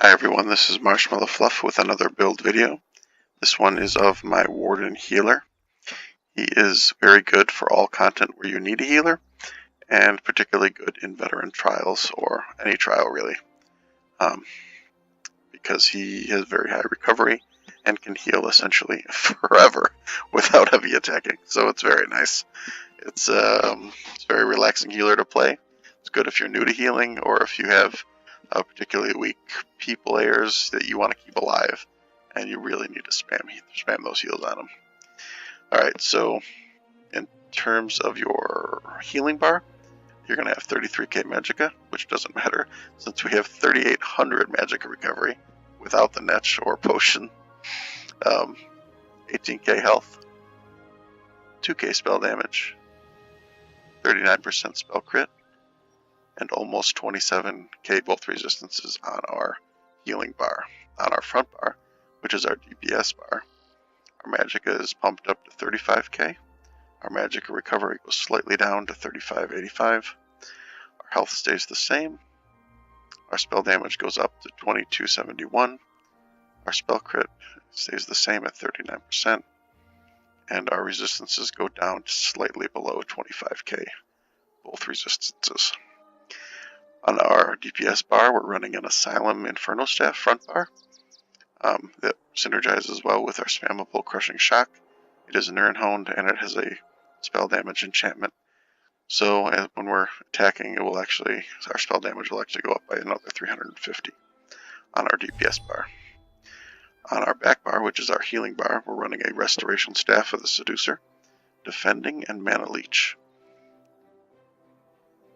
Hi everyone, this is Marshmallow Fluff with another build video. This one is of my Warden healer. He is very good for all content where you need a healer, and particularly good in veteran trials, or any trial really, because he has very high recovery and can heal essentially forever without heavy attacking, so it's very nice. It's a very relaxing healer to play. It's good if you're new to healing, or if you have particularly weak players that you want to keep alive, and you really need to spam those heals on them. Alright, so in terms of your healing bar, you're going to have 33k magicka, which doesn't matter since we have 3800 magicka recovery without the netch or potion, 18k health, 2k spell damage, 39% spell crit, and almost 27k both resistances on our healing bar. On our front bar, which is our DPS bar, our magicka is pumped up to 35k. Our magicka recovery goes slightly down to 3585. Our health stays the same. Our spell damage goes up to 2271. Our spell crit stays the same at 39%. And our resistances go down to slightly below 25k, both resistances. On our DPS bar, we're running an Asylum Inferno Staff front bar that synergizes well with our spammable Crushing Shock. It is Neuron Honed, and it has a spell damage enchantment. So when we're attacking, our spell damage will actually go up by another 350 on our DPS bar. On our back bar, which is our healing bar, we're running a Restoration Staff of the Seducer, Defending, and Mana Leech.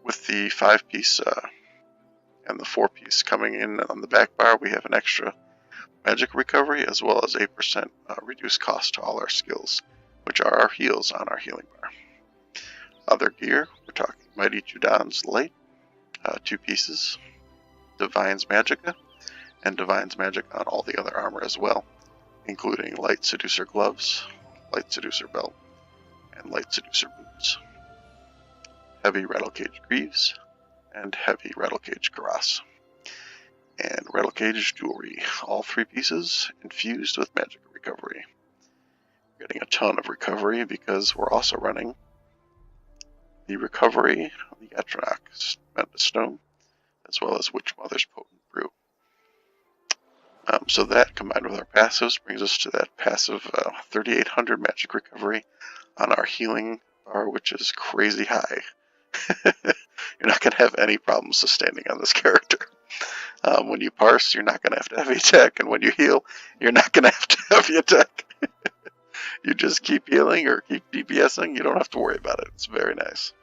With the 5-piece and the 4-piece coming in on the back bar, we have an extra magic recovery as well as 8% reduced cost to all our skills, which are our heals on our healing bar. Other gear, we're talking Mighty Judan's Light, 2 pieces, Divine's Magicka, and Divine's Magic on all the other armor as well, including Light Seducer Gloves, Light Seducer Belt, and Light Seducer Boots. Heavy Rattlecage Greaves, and Heavy Rattlecage Cuirass. And Rattlecage Jewelry, all 3 pieces infused with magic recovery. We're getting a ton of recovery because we're also running the recovery of the Atronach Stone, as well as Witch Mother's Potent Brew. So that, combined with our passives, brings us to that passive 3800 magic recovery on our healing bar, which is crazy high. You're not going to have any problems sustaining on this character. When you parse, you're not going to have heavy attack, and when you heal, you're not going to have heavy attack. You just keep healing or keep DPSing, you don't have to worry about it. It's very nice.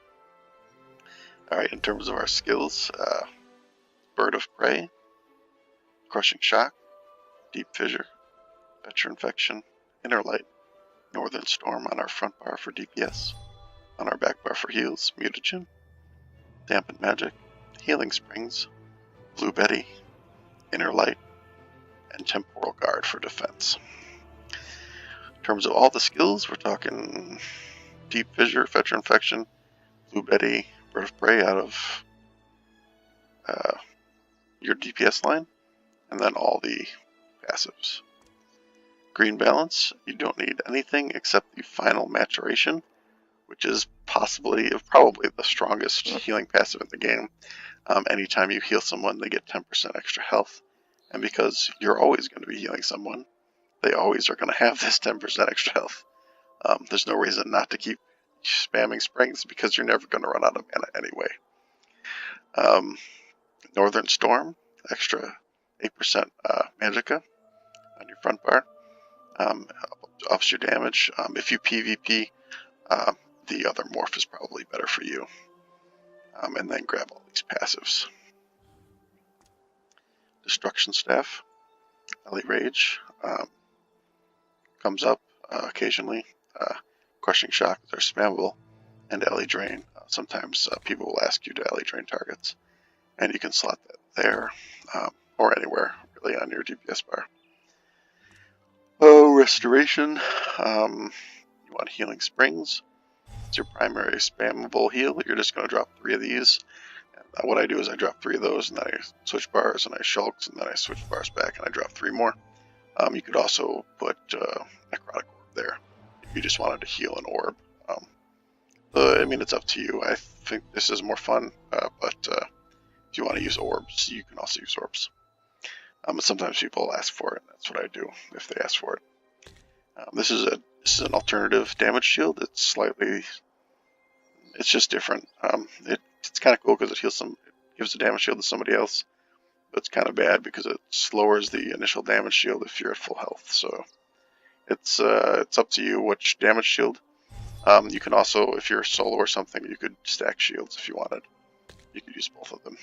Alright, in terms of our skills, Bird of Prey, Crushing Shock, Deep Fissure, Fetcher Infection, Inner Light, Northern Storm on our front bar for DPS, on our back bar for heals, Mutagen, Dampened Magic, Healing Springs, Blue Betty, Inner Light, and Temporal Guard for defense. In terms of all the skills, we're talking Deep Fissure, Fetcher Infection, Blue Betty, Bird of Prey out of your DPS line, and then all the passives. Green Balance, you don't need anything except the Final Maturation, which is probably the strongest healing passive in the game. Anytime you heal someone, they get 10% extra health, and because you're always going to be healing someone, they always are going to have this 10% extra health. There's no reason not to keep spamming springs because you're never going to run out of mana anyway. Northern Storm, extra 8% magicka on your front bar, ups your damage. If you PvP, the other morph is probably better for you. And then grab all these passives. Destruction Staff, Ellie Rage, comes up occasionally. Crushing Shock, they're spammable, and Ellie Drain. Sometimes people will ask you to Ellie Drain targets, and you can slot that there, or anywhere really on your DPS bar. Restoration, you want Healing Springs. It's your primary spammable heal. You're just going to drop 3 of these, what I do is I drop 3 of those, and then I switch bars, and I shulks, and then I switch bars back, and I drop 3 more. You could also put Necrotic Orb there if you just wanted to heal an orb. I mean, it's up to you. I think this is more fun, but if you want to use orbs, you can also use orbs. But sometimes people ask for it, and that's what I do if they ask for it. This is an alternative damage shield. It's just different. It's kind of cool because it gives a damage shield to somebody else. But it's kind of bad because it lowers the initial damage shield if you're at full health. So it's up to you which damage shield. You can also, if you're solo or something, you could stack shields if you wanted. You could use both of them.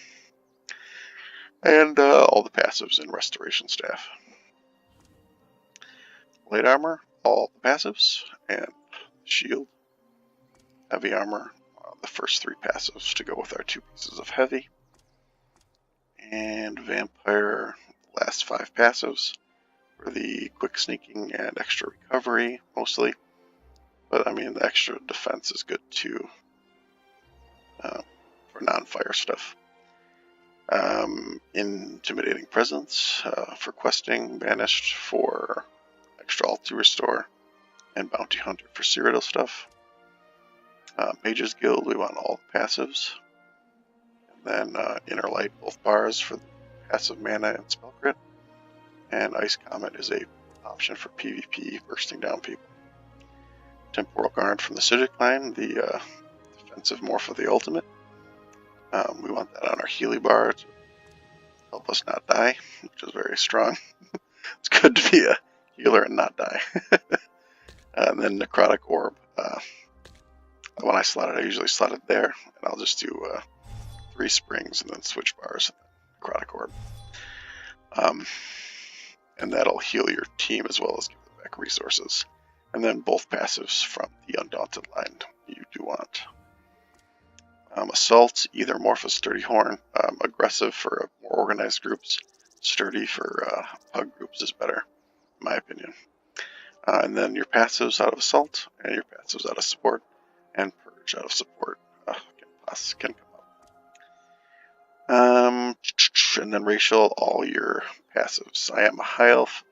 And all the passives in Restoration Staff. Light armor, all the passives, and shield. Heavy armor, the first 3 passives to go with our 2 pieces of heavy. And vampire, last 5 passives for the quick sneaking and extra recovery, mostly. But I mean, the extra defense is good too for non-fire stuff. Intimidating presence for questing, banished for extra alt to restore, and bounty hunter for Cyrodiil stuff. Mages Guild, we want all the passives. And then Inner Light, both bars for the passive mana and spell crit. And Ice Comet is a option for PvP, bursting down people. Temporal Guard from the Psijic line, the defensive morph of the ultimate. We want that on our Healy bar to help us not die, which is very strong. It's good to be a healer and not die. And then Necrotic Orb. When I slot it, I usually slot it there, and I'll just do 3 springs and then switch bars and then Necrotic Orb. And that'll heal your team as well as give them back resources. And then both passives from the Undaunted line you do want. Assault, either morph a Sturdy Horn. Aggressive for more organized groups. Sturdy for pug groups is better, in my opinion. And then your passives out of Assault, and your passives out of Support, and Purge out of Support can come up. And then Racial, all your passives. I am a High Elf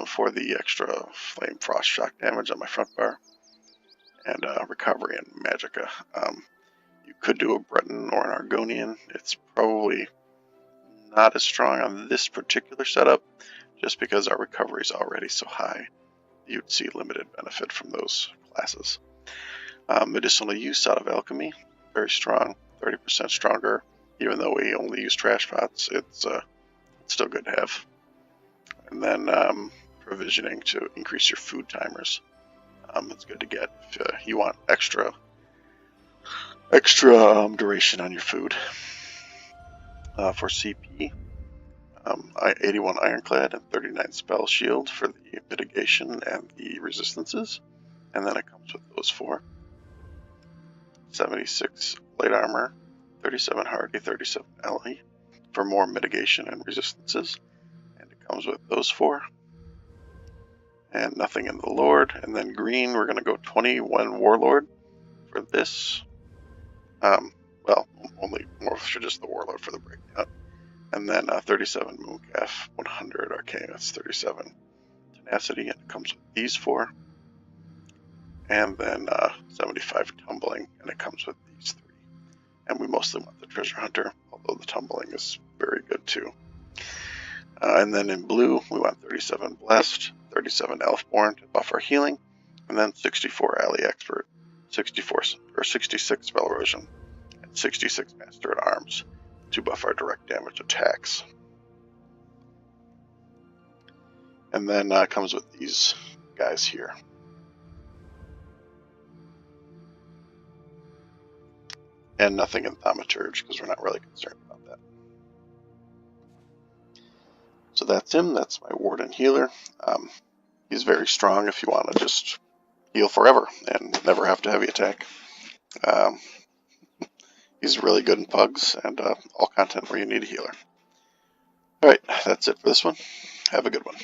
for the extra Flame Frost Shock damage on my front bar, and Recovery and Magicka. You could do a Breton or an Argonian. It's probably not as strong on this particular setup, just because our recovery is already so high. You'd see limited benefit from those classes. Medicinal use out of Alchemy, very strong, 30% stronger. Even though we only use trash pots, it's still good to have. And then provisioning to increase your food timers. It's good to get if you want extra duration on your food. For CP, 81 Ironclad and 39 Spell Shield for the mitigation and the resistances, and then it comes with those 4. 76 Light Armor, 37 Hardy, 37 LE for more mitigation and resistances, and it comes with those 4. And nothing in the Lord, and then green, we're going to go 21 Warlord for this. Well, only more for just the Warlord for the breakdown. And then 37 Mooncalf, 100 Arcanus, 37 Tenacity, and it comes with these 4. And then 75 Tumbling, and it comes with these 3. And we mostly want the Treasure Hunter, although the Tumbling is very good too. And then in blue, we want 37 Blessed, 37 Elfborn to buff our healing, and then 64 Ally Expert, 66 Spell Erosion, and 66 Master at Arms to buff our direct damage attacks. And then comes with these guys here. And nothing in Thaumaturge because we're not really concerned about that. So that's him. That's my Warden healer. He's very strong if you want to just heal forever and never have to heavy attack. He's really good in pugs and all content where you need a healer. Alright, that's it for this one. Have a good one.